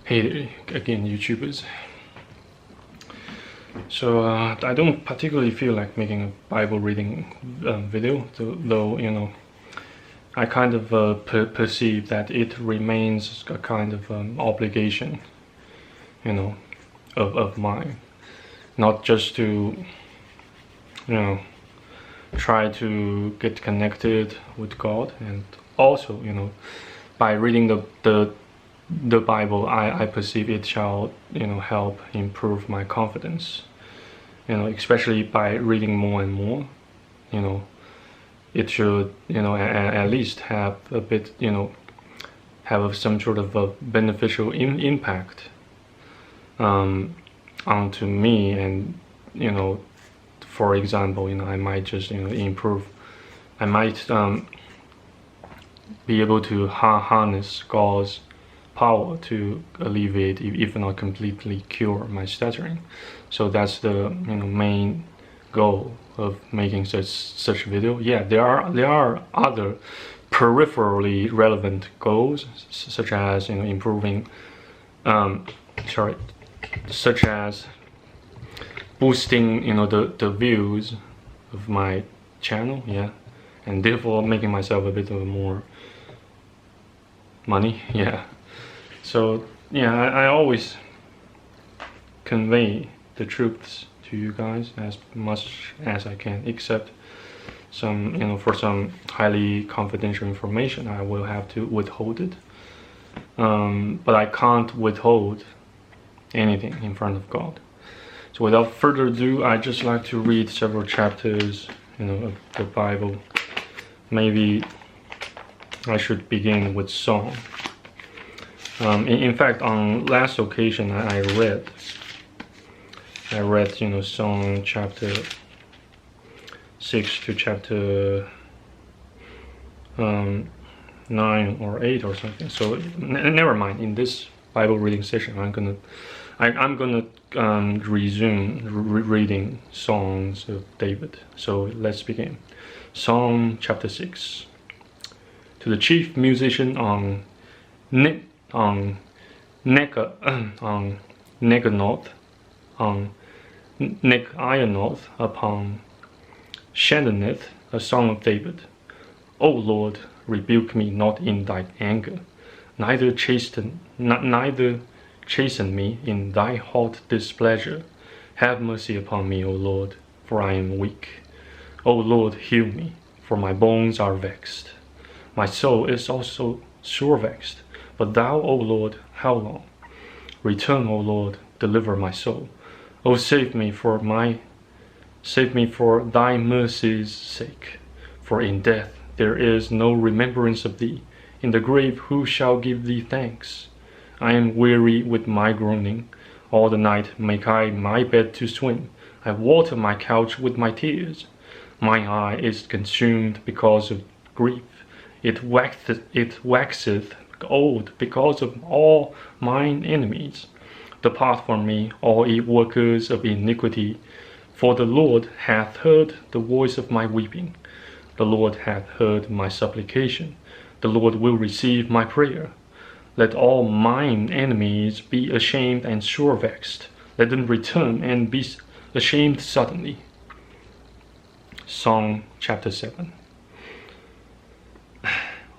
Hey again, YouTubers. So I don't particularly feel like making a Bible reading video, though I kind of perceive that it remains a kind of obligation, of mine, not just to try to get connected with God, and also by reading the Bible, I perceive it shall help improve my confidence. Especially by reading more and more, it should at least have a bit have some sort of a beneficial impact onto me, and for example, I might just improve. I might be able to harness God's power to alleviate, if not completely cure, my stuttering. So that's the main goal of making such video. Yeah, there are other peripherally relevant goals, such as improving, such as boosting the views of my channel, yeah, and therefore making myself a bit of more money, yeah. So yeah, I always convey the truths to you guys as much as I can, except some for some highly confidential information I will have to withhold it, but I can't withhold anything in front of God. So without further ado, I just like to read several chapters of the Bible. Maybe I should begin with Psalm. In fact, on last occasion I read Psalm chapter 6 to chapter 9 or 8 or something. So never mind. In this Bible reading session, I'm gonna resume reading songs of David. So let's begin. Psalm chapter 6. To the chief musician on Neganoth, on Negionoth, upon Shandaneth, a song of David. O Lord, rebuke me not in thy anger, neither chasten me in thy hot displeasure. Have mercy upon me, O Lord, for I am weak. O Lord, heal me, for my bones are vexed. My soul is also sore vexed. But thou, O Lord, how long? Return, O Lord, deliver my soul. O save me for thy mercy's sake. For in death there is no remembrance of thee. In the grave who shall give thee thanks? I am weary with my groaning. All the night make I my bed to swim. I water my couch with my tears. My eye is consumed because of grief. It waxeth old because of all mine enemies. Depart from me, all ye workers of iniquity, for the Lord hath heard the voice of my weeping. The Lord hath heard my supplication. The Lord will receive my prayer. Let all mine enemies be ashamed and sore vexed. Let them return and be ashamed suddenly. Psalm chapter 7.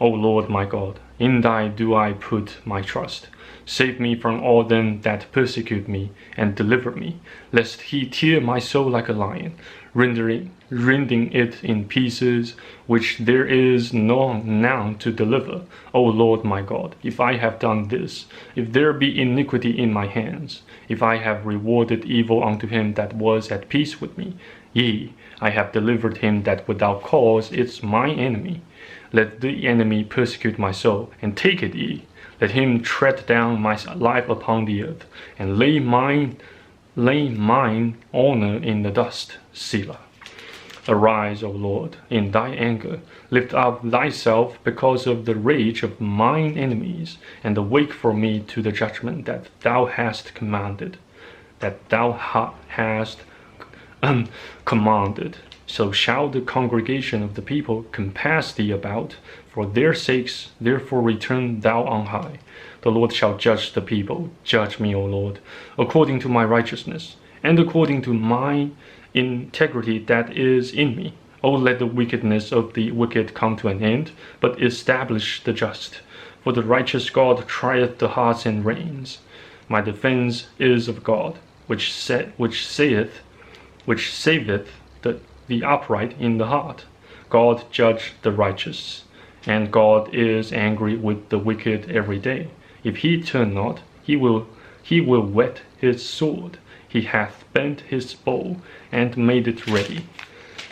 O Lord my God, in thy do I put my trust. Save me from all them that persecute me, and deliver me, lest he tear my soul like a lion, rending it in pieces, which there is none to deliver. O Lord my God, if I have done this, if there be iniquity in my hands, if I have rewarded evil unto him that was at peace with me, yea, I have delivered him that without cause is my enemy. Let the enemy persecute my soul, and take it ye. Let him tread down my life upon the earth, and lay mine honor in the dust. Selah. Arise, O Lord, in thy anger. Lift up thyself because of the rage of mine enemies, and awake for me to the judgment that thou hast commanded. So shall the congregation of the people compass thee about, For their sakes, therefore return thou on high. The Lord shall judge the people. Judge me, O Lord, according to my righteousness, and according to my integrity that is in me. O let the wickedness of the wicked come to an end, but establish the just. For the righteous God trieth the hearts and reins. My defense is of God, which saveth the upright in the heart. God judge the righteous, and God is angry with the wicked every day. If he turn not, he will whet his sword. He hath bent his bow, and made it ready.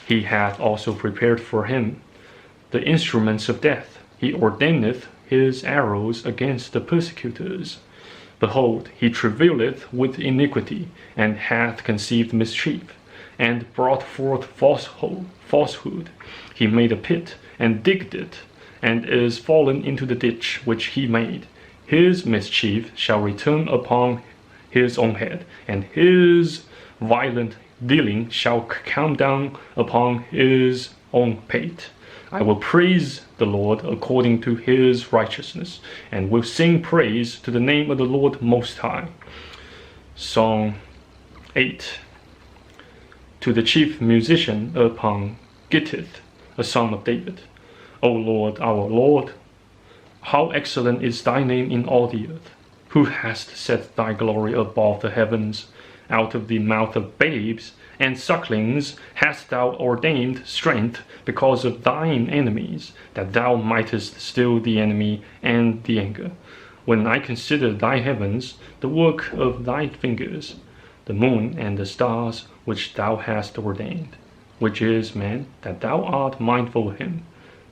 He hath also prepared for him the instruments of death. He ordaineth his arrows against the persecutors. Behold, he travaileth with iniquity, and hath conceived mischief, and brought forth falsehood. He made a pit, and digged it, and is fallen into the ditch which he made. His mischief shall return upon his own head, and his violent dealing shall come down upon his own pate. I will praise the Lord according to his righteousness, and will sing praise to the name of the Lord Most High. Song 8. To the chief musician upon Gittith, a son of David. O Lord, our Lord, how excellent is thy name in all the earth, who hast set thy glory above the heavens. Out of the mouth of babes and sucklings hast thou ordained strength because of thine enemies, that thou mightest still the enemy and the anger. When I consider thy heavens, the work of thy fingers, the moon and the stars which thou hast ordained, which is man, that thou art mindful of him,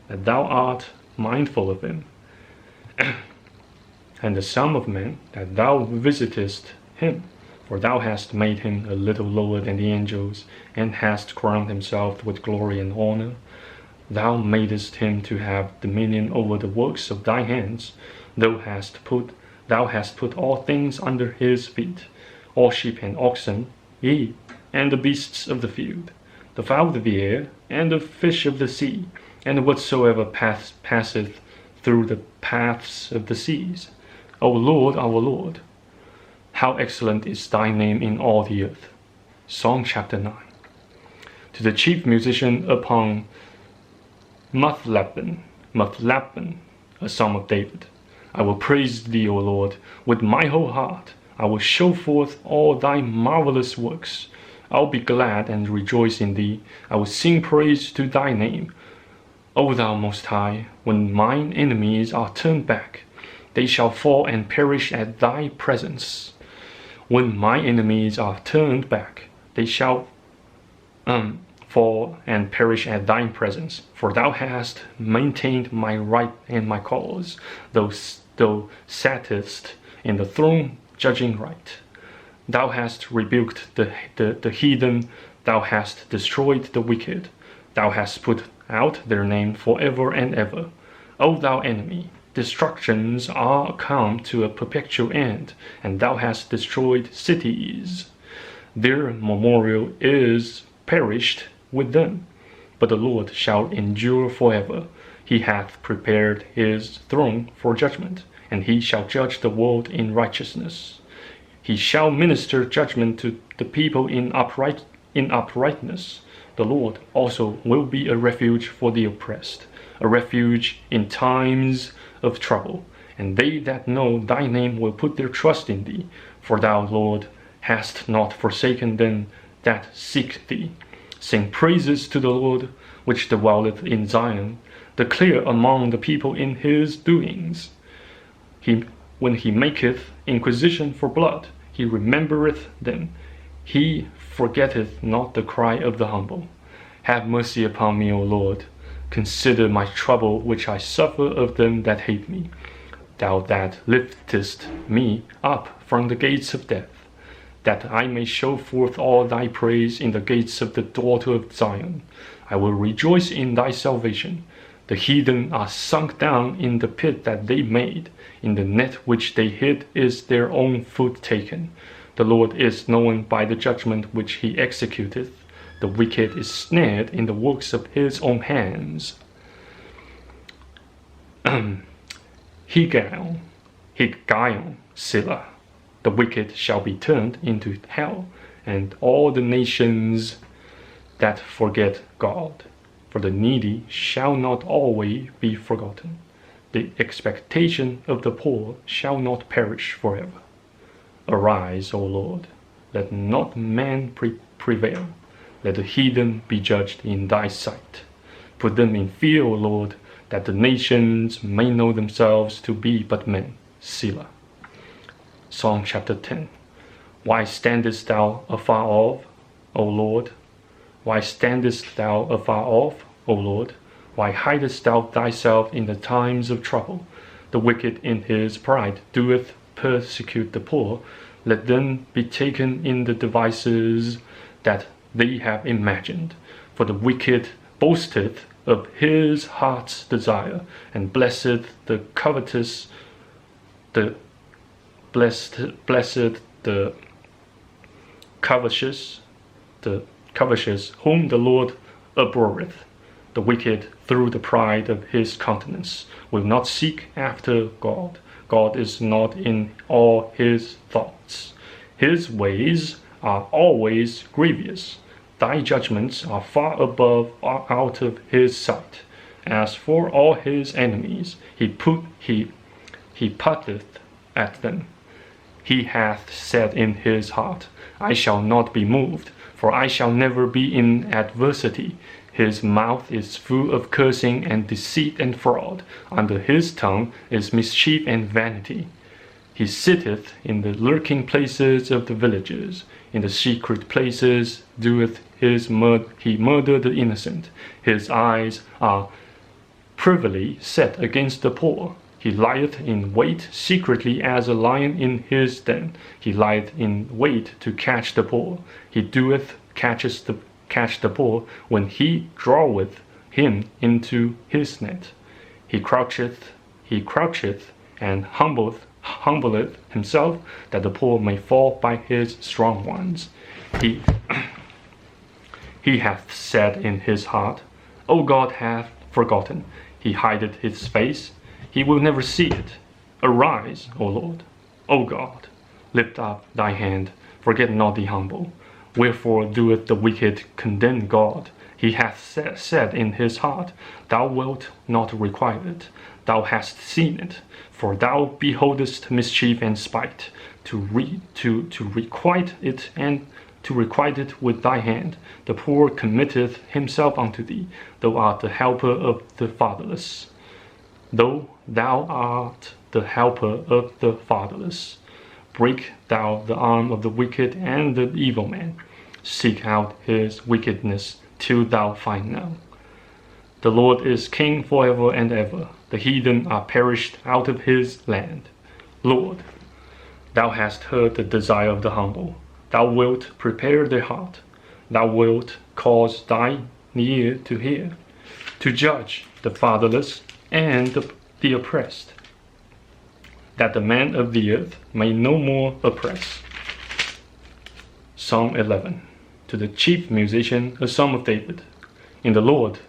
that thou art mindful of him, and the Son of Man, that thou visitest him. For thou hast made him a little lower than the angels, and hast crowned himself with glory and honor. Thou madest him to have dominion over the works of thy hands. Thou hast put all things under his feet, all sheep and oxen, yea, and the beasts of the field, the fowl of the air, and the fish of the sea, and whatsoever passeth through the paths of the seas. O Lord, our Lord, how excellent is thy name in all the earth. Psalm chapter 9. To the chief musician upon Muthlabben, a son of David. I will praise thee, O Lord, with my whole heart. I will show forth all thy marvelous works. I will be glad and rejoice in thee. I will sing praise to thy name. O thou Most High, when mine enemies are turned back, they shall fall and perish at thy presence. When my enemies are turned back, they shall fall and perish at thine presence. For thou hast maintained my right and my cause, thou sattest in the throne judging right. Thou hast rebuked the heathen, thou hast destroyed the wicked, thou hast put out their name forever and ever. O thou enemy, destructions are come to a perpetual end, and thou hast destroyed cities. Their memorial is perished with them, but the Lord shall endure forever. He hath prepared his throne for judgment, and he shall judge the world in righteousness. He shall minister judgment to the people in uprightness. The Lord also will be a refuge for the oppressed, a refuge in times of trouble, and they that know thy name will put their trust in thee. For thou, Lord, hast not forsaken them that seek thee. Sing praises to the Lord, which dwelleth in Zion. Declare among the people in his doings. When he maketh inquisition for blood, he remembereth them. He forgetteth not the cry of the humble. Have mercy upon me, O Lord. Consider my trouble which I suffer of them that hate me. Thou that liftest me up from the gates of death, that I may show forth all thy praise in the gates of the daughter of Zion. I will rejoice in thy salvation. The heathen are sunk down in the pit that they made. In the net which they hid is their own foot taken. The Lord is known by the judgment which he executeth. The wicked is snared in the works of his own hands. Higgaion, Selah. The wicked shall be turned into hell, and all the nations that forget God. For the needy shall not always be forgotten. The expectation of the poor shall not perish forever. Arise, O Lord, let not man prevail. Let the heathen be judged in thy sight. Put them in fear, O Lord, that the nations may know themselves to be but men. Selah. Psalm chapter 10. Why standest thou afar off, O Lord? Why standest thou afar off, O Lord? Why hidest thou thyself in the times of trouble? The wicked in his pride doeth persecute the poor. Let them be taken in the devices that they have imagined. For the wicked boasteth of his heart's desire, and blessed the covetous, blessed the covetous, whom the Lord abhorreth. The wicked, through the pride of his countenance, will not seek after God. God is not in all his thoughts. His ways are always grievous. Thy judgments are far above, out of his sight. As for all his enemies, he putteth at them. He hath said in his heart, I shall not be moved, for I shall never be in adversity. His mouth is full of cursing and deceit and fraud. Under his tongue is mischief and vanity. He sitteth in the lurking places of the villages. In the secret places doeth he murder the innocent. His eyes are privily set against the poor. He lieth in wait secretly as a lion in his den. He lieth in wait to catch the poor. He doeth catch the poor when he draweth him into his net. He croucheth and humbleth himself, that the poor may fall by his strong ones. He hath said in his heart, O God hath forgotten. He hideth his face, he will never see it. Arise, O Lord, O God, lift up thy hand, forget not the humble. Wherefore doeth the wicked condemn God? He hath said in his heart, Thou wilt not requite it. Thou hast seen it, for thou beholdest mischief and spite, to requite it and to requite it with thy hand. The poor committeth himself unto thee. Thou art the helper of the fatherless. Though thou art the helper of the fatherless, break thou the arm of the wicked and the evil man. Seek out his wickedness till thou find none. The Lord is king forever and ever. The heathen are perished out of his land. Lord, thou hast heard the desire of the humble. Thou wilt prepare their heart. Thou wilt cause thine ear to hear, to judge the fatherless and the oppressed, that the man of the earth may no more oppress. Psalm 11. To the chief musician, a psalm of David. In the Lord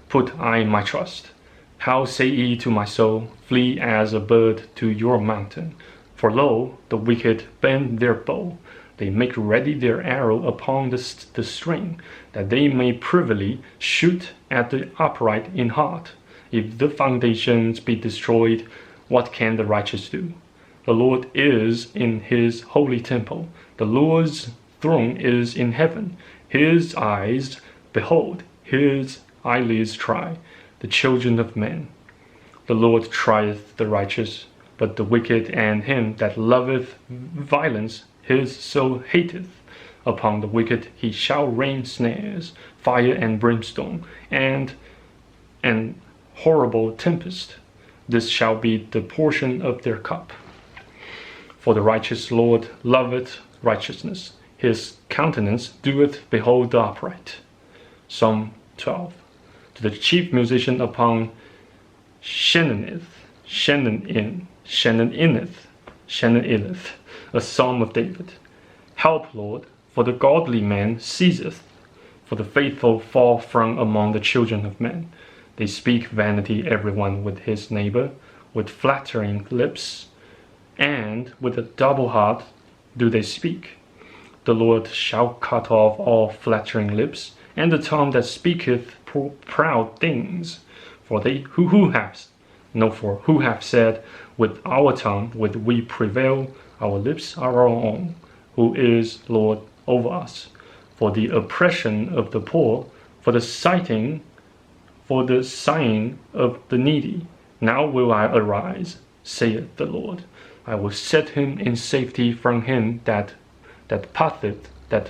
put I my trust. How say ye to my soul, flee as a bird to your mountain? For lo, the wicked bend their bow. They make ready their arrow upon the string, that they may privily shoot at the upright in heart. If the foundations be destroyed, what can the righteous do? The Lord is in his holy temple. The Lord's throne is in heaven. His eyes behold, his eyelids try the children of men. The Lord trieth the righteous, but the wicked and him that loveth violence his soul hateth. Upon the wicked he shall rain snares, fire and brimstone, and an horrible tempest. This shall be the portion of their cup. For the righteous Lord loveth righteousness. His countenance doeth behold the upright. Psalm 12. To the chief musician upon Shannonith, a psalm of David. Help, Lord, for the godly man ceaseth, for the faithful fall from among the children of men. They speak vanity, everyone with his neighbor, with flattering lips, and with a double heart do they speak. The Lord shall cut off all flattering lips, and the tongue that speaketh proud things. For who have said, with our tongue would we prevail, our lips are our own, who is Lord over us. For the oppression of the poor, for the sighing of the needy, now will I arise, saith the Lord. I will set him in safety from him that putteth at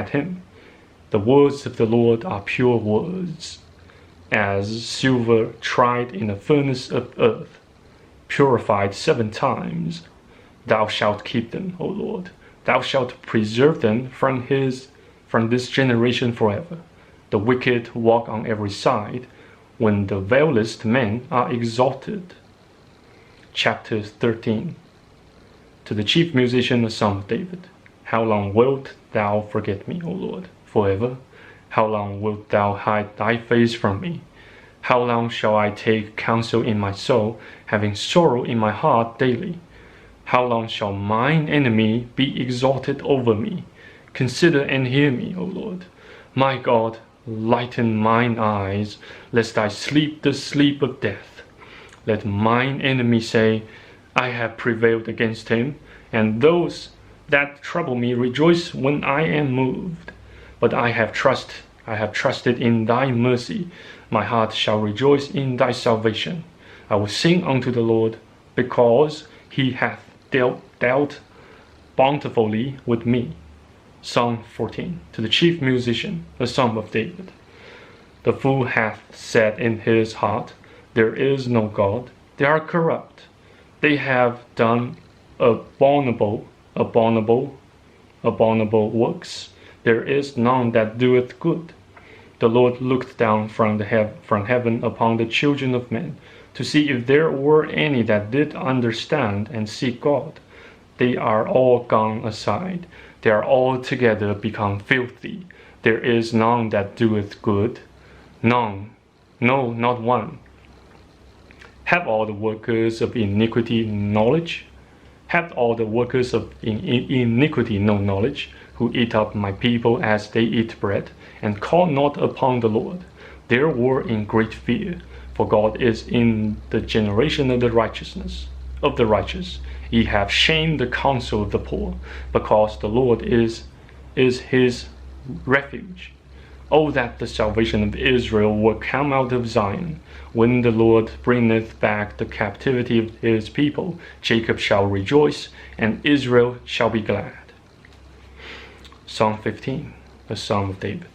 him. The words of the Lord are pure words, as silver tried in a furnace of earth, purified 7 times. Thou shalt keep them, O Lord. Thou shalt preserve them from this generation forever. The wicked walk on every side, when the vilest men are exalted. Chapter 13. To the chief musician, a son of David. How long wilt thou forget me, O Lord, forever? How long wilt thou hide thy face from me? How long shall I take counsel in my soul, having sorrow in my heart daily? How long shall mine enemy be exalted over me? Consider and hear me, O Lord. My God, lighten mine eyes, lest I sleep the sleep of death. Let mine enemy say, I have prevailed against him, and those that trouble me rejoice when I am moved. But I have trusted in thy mercy. My heart shall rejoice in thy salvation. I will sing unto the Lord, because he hath dealt bountifully with me. Psalm 14. To the chief musician, a son of David. The fool hath said in his heart, there is no God. They are corrupt. They have done abominable works. There is none that doeth good. The Lord looked down from heaven upon the children of men, to see if there were any that did understand and seek God. They are all gone aside. They are altogether become filthy. There is none that doeth good, none, no, not one. Have all the workers of iniquity knowledge? Have all the workers of iniquity no knowledge, who eat up my people as they eat bread, and call not upon the Lord? They were in great fear, for God is in the generation of the righteous. Ye have shamed the counsel of the poor, because the Lord is his refuge. Oh, that the salvation of Israel were come out of Zion. When the Lord bringeth back the captivity of his people, Jacob shall rejoice, and Israel shall be glad. Psalm 15, a Psalm of David.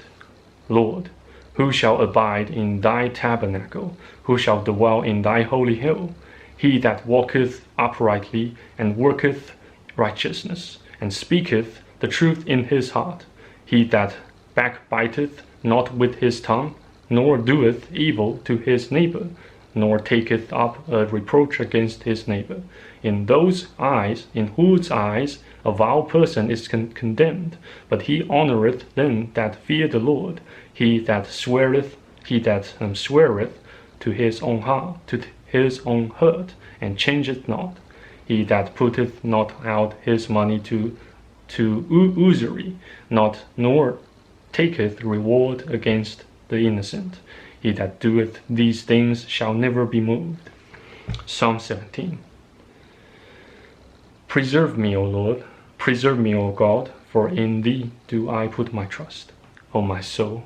Lord, who shall abide in thy tabernacle? Who shall dwell in thy holy hill? He that walketh uprightly, and worketh righteousness, and speaketh the truth in his heart. He that backbiteth not with his tongue, nor doeth evil to his neighbor, nor taketh up a reproach against his neighbor. In whose eyes a vile person is condemned, but he honoureth them that fear the Lord. He that sweareth to his own hurt, and changeth not. He that putteth not out his money to usury, nor taketh reward against the innocent. He that doeth these things shall never be moved. Psalm 17. Preserve me, O Lord, preserve me, O God, for in thee do I put my trust. O my soul,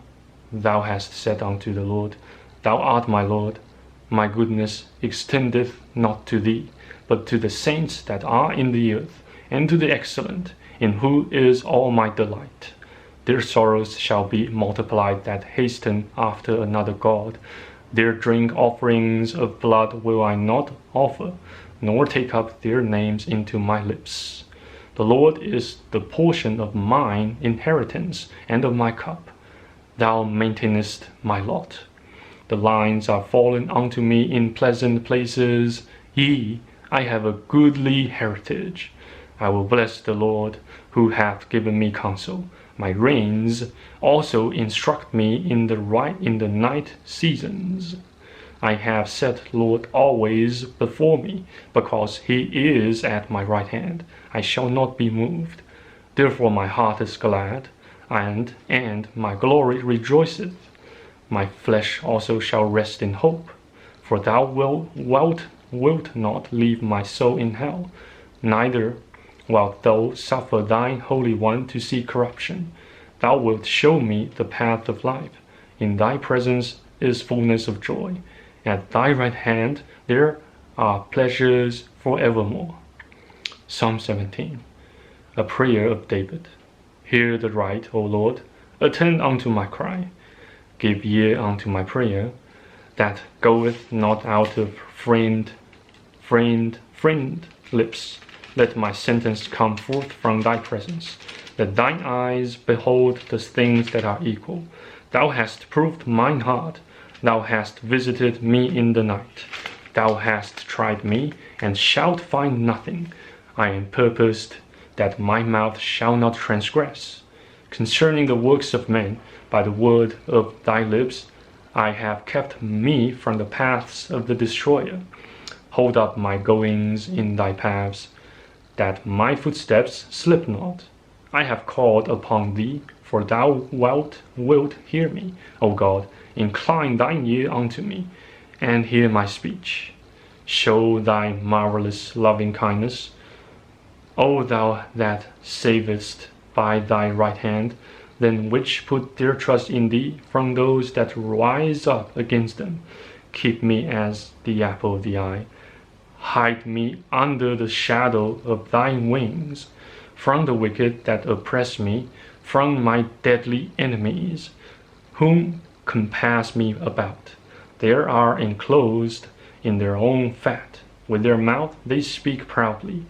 thou hast said unto the Lord, Thou art my Lord. My goodness extendeth not to thee, but to the saints that are in the earth, and to the excellent, in whom is all my delight. Their sorrows shall be multiplied that hasten after another God. Their drink offerings of blood will I not offer, nor take up their names into my lips. The Lord is the portion of mine inheritance and of my cup. Thou maintainest my lot. The lines are fallen unto me in pleasant places. I have a goodly heritage. I will bless the Lord, who hath given me counsel. My reins also instruct me in the night seasons. I have set Lord always before me, because he is at my right hand. I shall not be moved. Therefore my heart is glad, and my glory rejoiceth. My flesh also shall rest in hope. For thou wilt not leave my soul in hell, neither wilt thou suffer thine Holy One to see corruption. Thou wilt show me the path of life. In thy presence is fullness of joy. At thy right hand there are pleasures forevermore. Psalm 17, a prayer of David. Hear the right, O Lord, attend unto my cry. Give ear unto my prayer, that goeth not out of friend lips. Let my sentence come forth from thy presence. Let thine eyes behold the things that are equal. Thou hast proved mine heart. Thou hast visited me in the night. Thou hast tried me, and shalt find nothing. I am purposed that my mouth shall not transgress. Concerning the works of men, by the word of thy lips, I have kept me from the paths of the destroyer. Hold up my goings in thy paths, that my footsteps slip not. I have called upon thee, for thou wilt hear me. O God, incline thine ear unto me, and hear my speech. Show thy marvelous loving kindness, O thou that savest by thy right hand, them which put their trust in thee, from those that rise up against them. Keep me as the apple of the eye. Hide me under the shadow of thy wings, from the wicked that oppress me, from my deadly enemies, whom compass me about. They are enclosed in their own fat. With their mouth they speak proudly.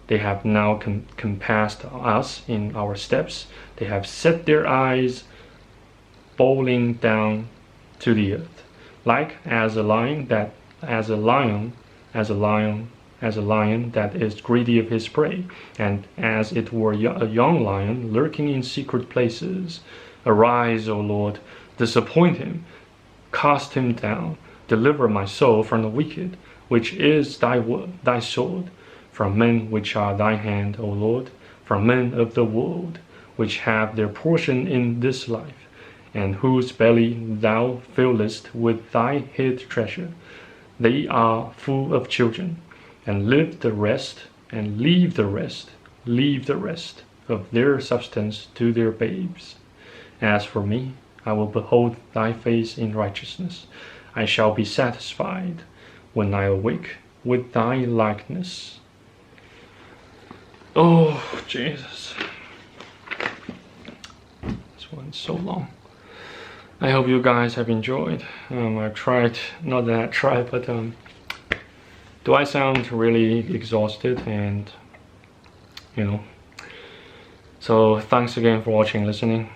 They have now compassed us in our steps. They have set their eyes bowling down to the earth, like as a lion that is greedy of his prey, and as it were a young lion lurking in secret places. Arise, O Lord, disappoint him, cast him down, deliver my soul from the wicked, which is thy sword, from men which are thy hand, O Lord, from men of the world, which have their portion in this life, and whose belly thou fillest with thy hid treasure. They are full of children, and leave the rest of their substance to their babes. As for me, I will behold thy face in righteousness. I shall be satisfied when I awake with thy likeness. Oh, Jesus. This one's so long. I hope you guys have enjoyed. I tried, not that I tried, but do I sound really exhausted? And, so thanks again for watching, listening.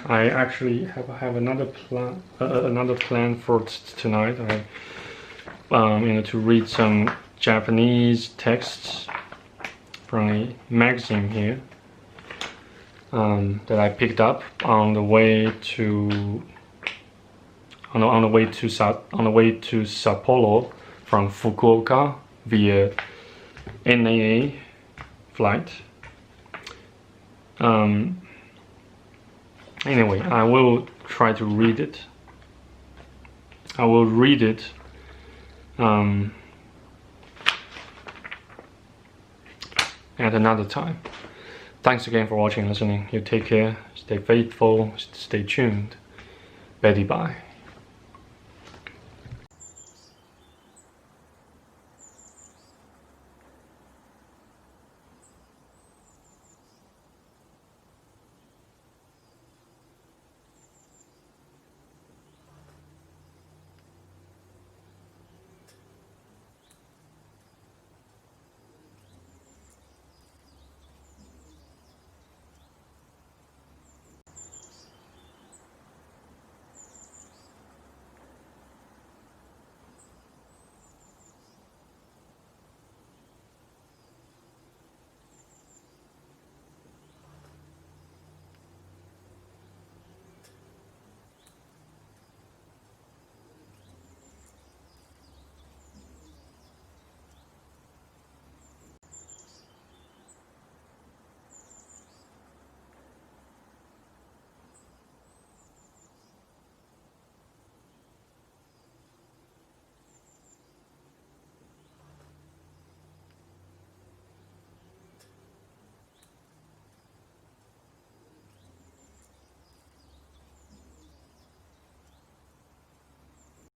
I actually have another plan for tonight. To read some Japanese texts from a magazine here that I picked up on the way to Sapporo from Fukuoka via NAA flight. Anyway, I will try to read it. I will read it at another time. Thanks again for watching and listening. You take care, stay faithful, stay tuned. Betty bye.